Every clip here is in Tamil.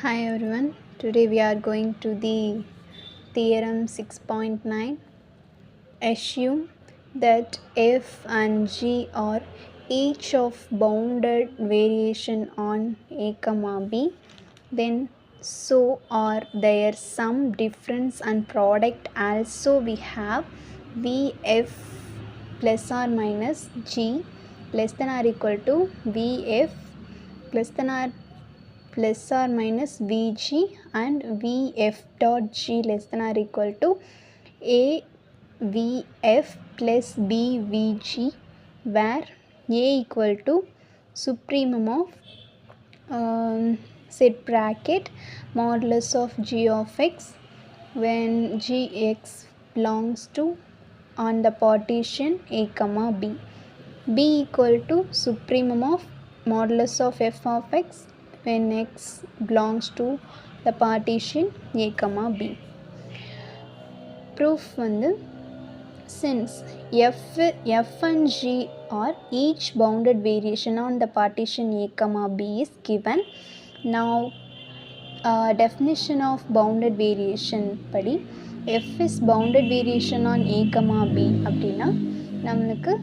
Hi everyone, today we are going to the theorem 6.9. Assume that f and g are each of bounded variation on a comma b, then so are their sum, difference and product. Also we have vf plus or minus g less than or equal to vf plus or minus Vg and Vf dot g less than or equal to AVF plus BVG, where A equal to supremum of set bracket modulus of g of x when gx belongs to on the partition a comma b. B equal to supremum of modulus of f of x when x belongs to the partition a comma b. Proof வந்து since f and g are each bounded variation on the partition a comma b is given. Now definition of bounded variation படி f is bounded variation on a comma b அப்படின்னா நமக்கு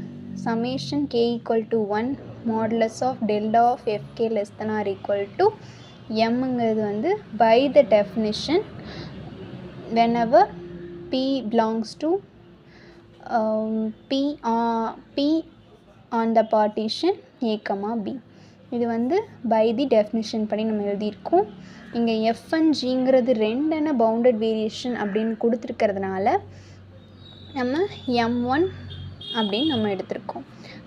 summation k equal to 1 modulus of delta of fk less than or equal to mங்கிறது வந்து by the definition whenever p belongs to p on the partition a comma b. இது வந்து by the definition படி நம்ம எழுதியிருக்கோம். இங்கே f and gங்கிறது ரெண்டென பவுண்டட் வேரியேஷன் அப்படின்னு கொடுத்துருக்கிறதுனால நம்ம m1 அப்படின்னு நம்ம எடுத்திருக்கோம்.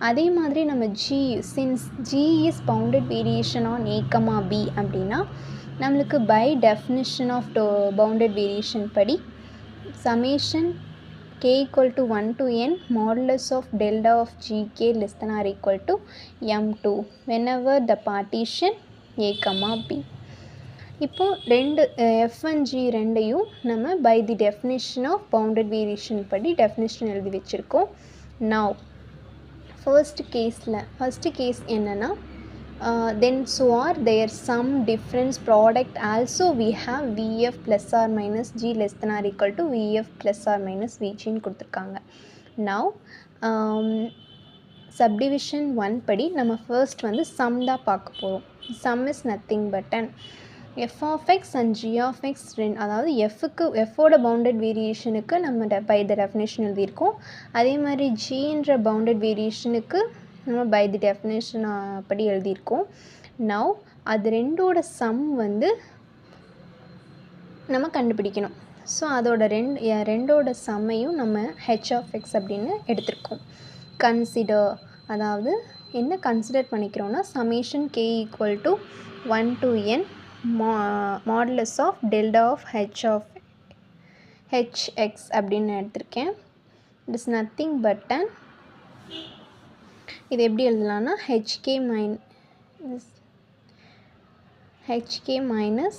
அதே மாதிரி நம்ம g since g is bounded variation on a comma b அப்படின்னா நம்மளுக்கு by definition of bounded variation படி summation k equal to 1 to n modulus of delta of gk less than or equal to m2 whenever the partition a comma b. இப்போ ரெண்டு f and g ரெண்டையும் நம்ம by the definition of bounded variation படி definition எழுதி வச்சுருக்கோம். Now first case என்னன்னா then so are their sum, difference, product. Also we have vf plus or minus g less than or equal to vf plus or minus vg ன்னு கொடுத்துருக்காங்க. Now subdivision 1 படி நம்ம first வந்து sum தான் பார்க்க போகிறோம். sum is nothing but an f of x and g of x அதாவது fஓட bounded variationக்கு நம்ம by the definition எழுதியிருக்கோம். அதே மாதிரி gன்ற bounded variationக்கு நம்ம by the definition படி எழுதியிருக்கோம். now அது ரெண்டோட சம் வந்து நம்ம கண்டுபிடிக்கணும். ஸோ அதோட ரெண்டோட சம்மையும் நம்ம h of x அப்படின்னு எடுத்திருக்கோம். கன்சிடர், அதாவது என்ன consider பண்ணிக்கிறோன்னா summation k equal to 1 to n modulus of delta of hx அப்படின்னு எடுத்திருக்கேன். it is nothing but an இது எப்படி எழுதலாம்னா hk minus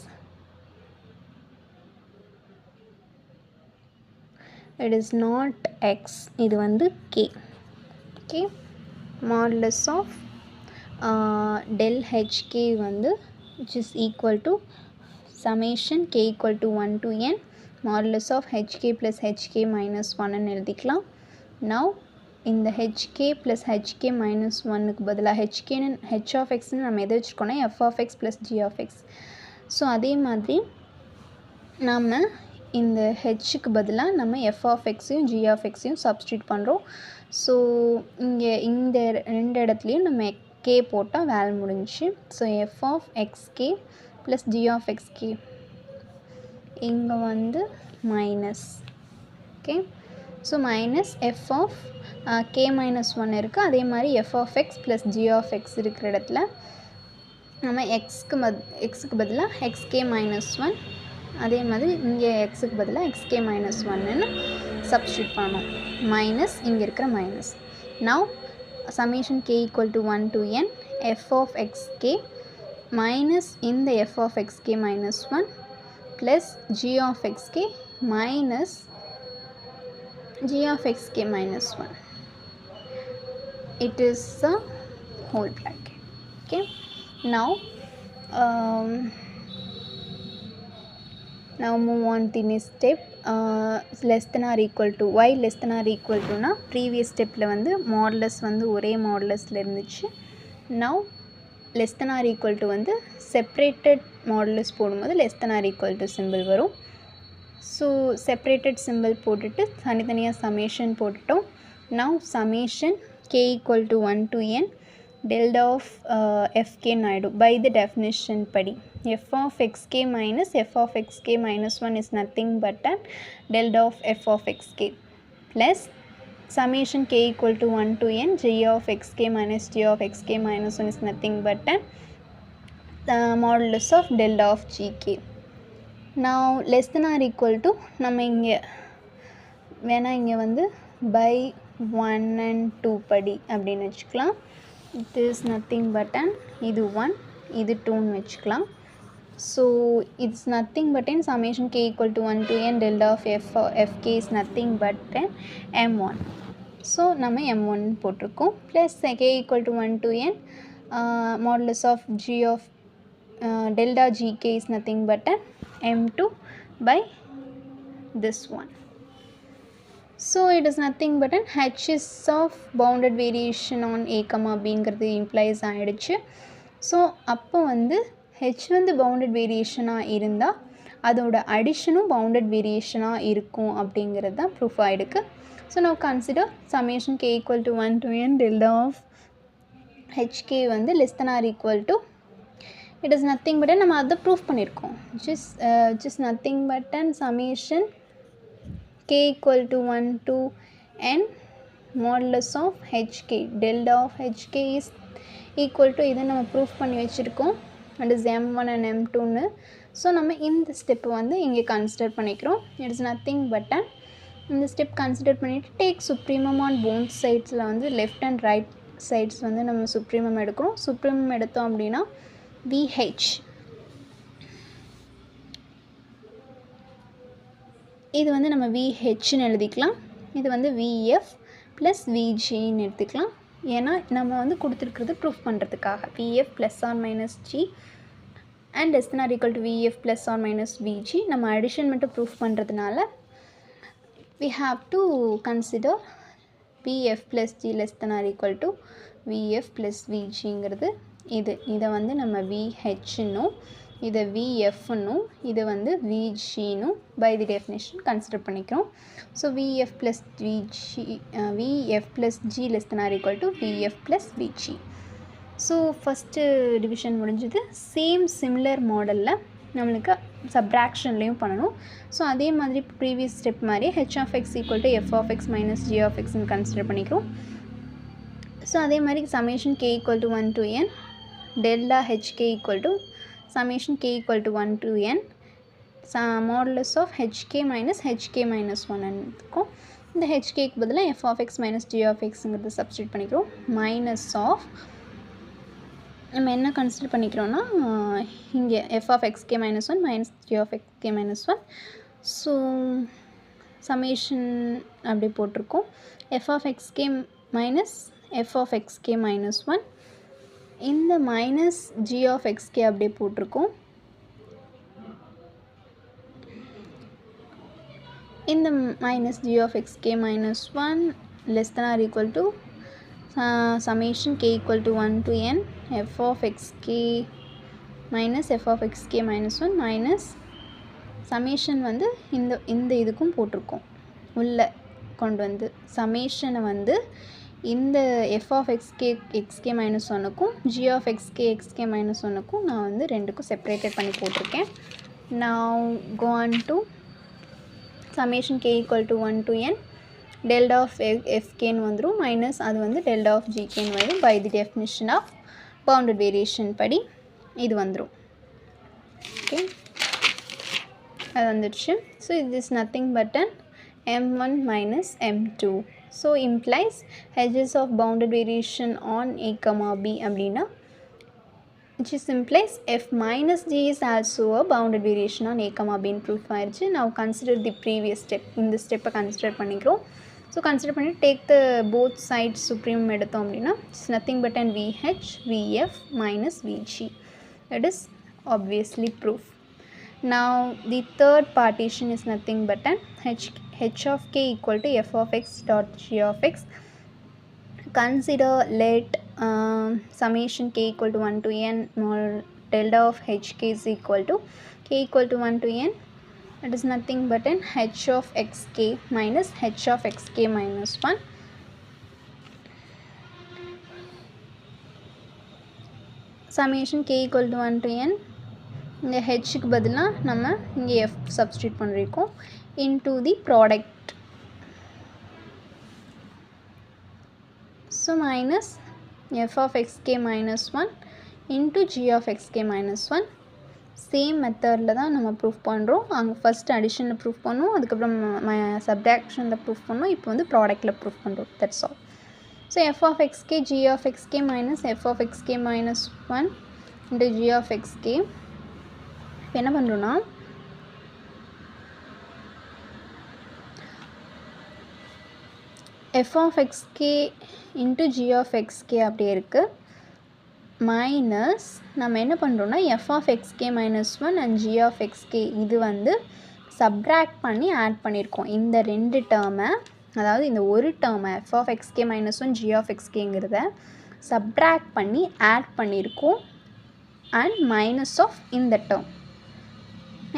it is not x, இது வந்து k. okay, modulus of del hk வந்து which is equal to summation k equal to 1 to n modulus of hk plus hk minus 1 ன்னு எழுதிக்கலாம். now இந்த hk plus hk minus 1க்கு பதிலாக h of x நம்ம எதை வச்சுருக்கோன்னா f of x plus g of x. So அதே மாதிரி நம்ம இந்த hக்கு பதிலாக நம்ம f of xையும் g of xையும் சப்ஸ்டியூட் பண்ணுறோம். ஸோ இங்கே இந்த ரெண்டு இடத்துலையும் நம்ம k போட்டால் வேலை முடிஞ்சிச்சு. So f of xk plus g of xk இங்கே வந்து minus. Okay, so minus f of k minus 1 இருக்குது. அதே மாதிரி f of x plus g of x இருக்கிற இடத்துல நம்ம xக்கு பதிலாக xk minus 1, அதே மாதிரி இங்கே xக்கு பதிலாக xk minus 1ன்னு சப்ஸ்டியூட் பண்ணணும். மைனஸ் இங்கே இருக்கிற minus. now summation k equal to 1 to n f of xk minus இந்த f of xk minus 1 plus g of xk minus g of xk minus 1. it is a whole bracket. okay, now Now move on to the next step. Less than or equal to. Why less than or equal to na previous stepல வந்து modulus வந்து ஒரே modulusல இருந்துச்சு. Now less than or equal to வந்து separated modulus போடும்போது less than or equal to symbol வரும். So separated symbol போட்டுட்டு தனித்தனியாக summation போட்டுட்டோம். Now summation k equal to 1 to n delta of fk ஆயிடும். By the definition படி f of xk minus f of xk minus 1 is nothing but an delta of f of xk plus summation k equal to 1 to n g of xk minus g of xk minus 1 is nothing but an modulus of delta of gk. Now less than or equal to நம்ம இங்கே வேணால் இங்கே வந்து by 1 and 2 படி அப்படின்னு வச்சுக்கலாம். It is nothing but an இது 1 இது 2ன்னு வச்சுக்கலாம். So it's nothing but an summation k equal to 1 to n delta of fk is nothing but an m1. So நம்ம m1 போட்டிருக்கோம் plus k equal to 1 to n modulus of g of delta gk is nothing but an m2 by this one. So it is nothing but an h is of bounded variation on a comma bங்கிறது implies ஆயிடுச்சு. ஸோ அப்போ வந்து h வந்து பவுண்டட் வேரியேஷனாக இருந்தால் அதோட அடிஷனும் பவுண்டட் வேரியேஷனாக இருக்கும் அப்படிங்கிறது தான் ப்ரூஃப் ஆகிடுக்கு. So now consider summation k equal to 1 to n delta of hk வந்து less than or equal to it is nothing but நம்ம அதை ப்ரூஃப் பண்ணியிருக்கோம். just nothing but an summation k equal to 1 to n modulus of hk delta of hk is equal to இதை நம்ம ப்ரூஃப் பண்ணி வச்சுருக்கோம். அண்ட் இஸ் m1 and m2ன்னு. ஸோ நம்ம இந்த ஸ்டெப்பு வந்து இங்கே கன்சிடர் பண்ணிக்கிறோம். It is nothing but and இந்த ஸ்டெப் கன்சிடர் பண்ணிவிட்டு டேக் சுப்ரீமம் ஆன் போத் சைட்ஸில் வந்து லெஃப்ட் அண்ட் ரைட் சைட்ஸ் வந்து நம்ம சுப்ரீமம் எடுக்கிறோம். சுப்ரீமம் எடுத்தோம் அப்படின்னா VH இது வந்து நம்ம VHன்னு எழுதிக்கலாம். இது வந்து VF ப்ளஸ் VGன்னு எடுத்துக்கலாம். ஏன்னா நம்ம வந்து கொடுத்துருக்கிறது ப்ரூஃப் பண்ணுறதுக்காக VF plus or minus G and less than or equal to VF plus or minus VG. நம்ம அடிஷன் மட்டும் ப்ரூஃப் பண்ணுறதுனால we have to consider VF plus G less than or equal to VF ப்ளஸ் VGங்கிறது இதை வந்து நம்ம VHன்னும் இதை VFன்னும் இதை வந்து VGன்னும் பை தி டெஃபினேஷன் கன்சிடர் பண்ணிக்கிறோம். So VF plus G less than or equal to VF ப்ளஸ் VG. ஸோ ஃபஸ்ட்டு டிவிஷன் முடிஞ்சது. சிமிலர் மாடலில் நம்மளுக்கு சப்ராக்ஷன்லேயும் பண்ணணும். ஸோ அதே மாதிரி ப்ரீவியஸ் ஸ்டெப் மாதிரி h of x equal to f of x minus g of xன்னு கன்சிடர் பண்ணிக்கிறோம். ஸோ அதே மாதிரி summation k equal to 1 to n delta hk equal to summation k equal to 1 to n modulus of hk minus 1 இருக்கும். இந்த hkக்கு பதிலாக f of x minus g of xங்கிறது சப்ஸ்டியூட் பண்ணிக்கிறோம். மைனஸ் ஆஃப் நம்ம என்ன கன்சிடர் பண்ணிக்கிறோன்னா இங்கே f of xk minus 1 minus g of xk minus 1. So summation அப்படி போட்டிருக்கோம். f of xk minus f of xk minus 1 இந்த மைனஸ் g of xk அப்படியே போட்டிருக்கோம். இந்த minus g of xk minus 1 less than or equal to summation k equal to 1 to n f of xk minus f of xk minus 1 minus summation வந்து இந்த இதுக்கும் போட்டிருக்கோம். உள்ளே கொண்டு வந்து சமேஷனை வந்து இந்த f of xk minus 1க்கும் g of xk minus 1க்கும் நான் வந்து ரெண்டுக்கும் செப்பரேட்டட் பண்ணி போட்டிருக்கேன். Now go on to summation k equal to 1 to n delta of fkன்னு வந்துடும் மைனஸ் அது வந்து delta of gkன்னு வரும். by the definition of bounded variation படி இது வந்துடும். ஓகே அது வந்துடுச்சு. ஸோ இது is nothing but an m1 minus m2. So implies edges of bounded variation on a comma b அப்படின்னா which is implies f minus g is also a bounded variation on a comma b ன்னு ப்ரூஃப் ஆயிடுச்சு. now consider the previous step. இந்த ஸ்டெப்பை கன்சிடர் பண்ணிக்கிறோம். ஸோ கன்சிடர் பண்ணி டேக் த போத் சைட்ஸ் சுப்ரீம் எடுத்தோம் அப்படின்னா it's nothing but and VH VF minus VG. that is obviously proof. Now the third partition is nothing but an h of k equal to f of x dot g of x. Consider let summation k equal to 1 to n more delta of hk is equal to k equal to 1 to n. It is nothing but an h of xk minus h of xk minus 1. Summation k equal to 1 to n. இந்த ஹெச்சுக்கு பதிலாக நம்ம இங்கே எஃப் சப்ஸ்டியூட் பண்ணியிருக்கோம் into the product. So minus F of X K minus 1 into G of X K minus 1. Same மெத்தடில் தான் நம்ம ப்ரூஃப் பண்ணுறோம். அங்கே ஃபஸ்ட்டு அடிஷனில் ப்ரூஃப் பண்ணோம், அதுக்கப்புறம் சப்ட்ராக்ஷனில் ப்ரூஃப் பண்ணோம், இப்போ வந்து ப்ராடக்டில் ப்ரூஃப் பண்ணுறோம். That's all. So F of X K G of X K minus F of X K minus 1 into G of X K. இப்போ என்ன பண்ணுறோன்னா F of X K into G of X K அப்படியே இருக்குது. மைனஸ் நம்ம என்ன பண்ணுறோன்னா F of X K minus 1 and G of X K இது வந்து சப்ட்ராக்ட் பண்ணி ஆட் பண்ணியிருக்கோம். இந்த ரெண்டு டேர்மை, அதாவது இந்த ஒரு டேர்மை F of X K minus 1 G of எக்ஸ்கேங்கிறத சப்ட்ராக்ட் பண்ணி ஆட் பண்ணியிருக்கோம் அண்ட் மைனஸ் ஆஃப் இந்த டேர்ம்.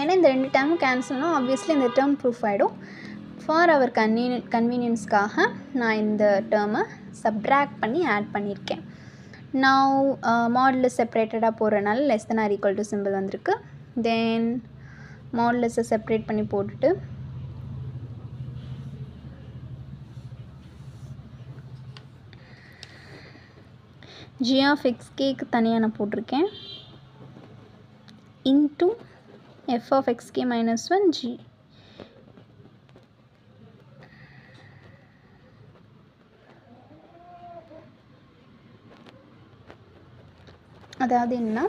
ஏன்னா இந்த ரெண்டு டேர்மும் கேன்சல்னா ஆப்வியஸ்லி இந்த டேர்ம் ப்ரூஃப் ஆகிடும். ஃபார் அவர் கன்வீனியன்ஸ்க்காக நான் இந்த டேர்மை சப்ட்ராக்ட் பண்ணி ஆட் பண்ணியிருக்கேன். நான் மாடுலஸ் செப்பரேட்டடாக போகிறனால less than or equal to symbol வந்திருக்கு. தென் மாடுலஸை செப்பரேட் பண்ணி போட்டுட்டு ஜி ஆஃப் எக்ஸ்கேக்கு தனியாக நான் போட்டிருக்கேன் into f of xk minus 1 g. அதாவது என்ன,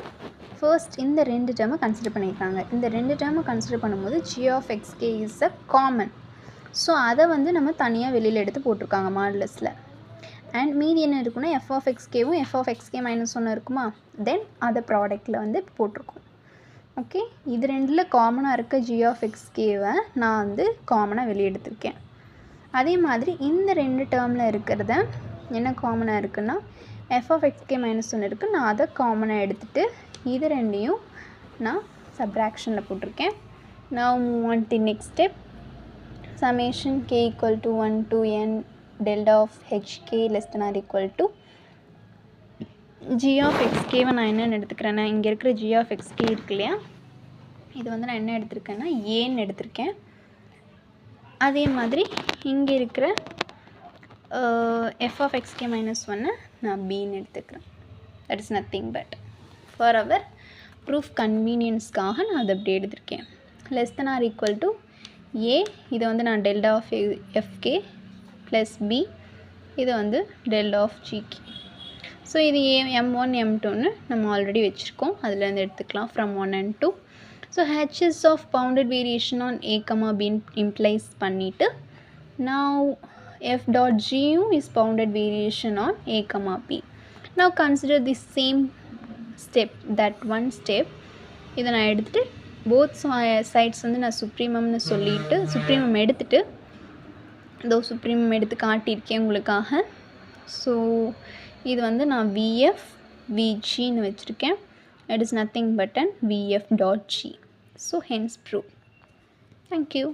ஃபர்ஸ்ட் இந்த ரெண்டு டேர்மை கன்சிடர் பண்ணியிருக்காங்க. இந்த ரெண்டு டேர்மை கன்சிடர் பண்ணும்போது g of xk is a common. So அதை வந்து நம்ம தனியாக வெளியில் எடுத்து போட்டிருக்காங்க மாடுலஸில். அண்ட் மீதி என்ன இருக்குன்னா f of xkவும் f of xk minus 1 இருக்குமா, தென் அதை ப்ராடக்டில் வந்து போட்டிருக்கோம். ஓகே, இது ரெண்டில் காமனாக இருக்க ஜி ஆஃப் எக்ஸ்கேவை நான் வந்து காமனாக வெளியே எடுத்திருக்கேன். அதே மாதிரி இந்த ரெண்டு டேர்மில் இருக்கிறத என்ன காமனாக இருக்குன்னா எஃப் ஆஃப் எக்ஸ்கே மைனஸ் 1 இருக்குது, நான் அதை காமனாக எடுத்துகிட்டு இது ரெண்டையும் நான் சப்ட்ராக்ஷனில் போட்டிருக்கேன். நான் move on the next step. Summation K equal to 1 to n delta of H K less than or equal to G of எக்ஸ்கேவை நான் என்னென்னு எடுத்துக்கிறேன்னா, இங்கே இருக்கிற ஜி ஆஃப் எக்ஸ்கே இருக்கு இல்லையா, இது வந்து நான் என்ன எடுத்திருக்கேன்னா ஏன்னு எடுத்திருக்கேன். அதே மாதிரி இங்கே இருக்கிற எஃப் ஆஃப் எக்ஸ்கே மைனஸ் 1 நான் பின்னு எடுத்துக்கிறேன். That is nothing but for our proof கன்வீனியன்ஸ்க்காக நான் அதை அப்படி எடுத்திருக்கேன். Less than or equal to A, இதை வந்து நான் delta of F K plus B, இதை வந்து டெல்டா ஆஃப் ஜிகே. ஸோ இது m1 m2ன்னு நம்ம ஆல்ரெடி வச்சுருக்கோம், அதுலேருந்து எடுத்துக்கலாம் from 1 and 2. So h is of bounded variation on a, b implies பண்ணிவிட்டு now f dot g is bounded variation on a, b. Now consider the same step, that one step. இதை நான் எடுத்துகிட்டு போத் சைட்ஸ் வந்து நான் சுப்ரீமம்னு சொல்லிவிட்டு சுப்ரீமம் எடுத்துகிட்டு இதோ சுப்ரீமம் எடுத்து காட்டியிருக்கேன் உங்களுக்காக. ஸோ இது வந்து நான் vf vgன்னு வச்சுருக்கேன். It is nothing but an vf dot g. So hence proof. Thank you.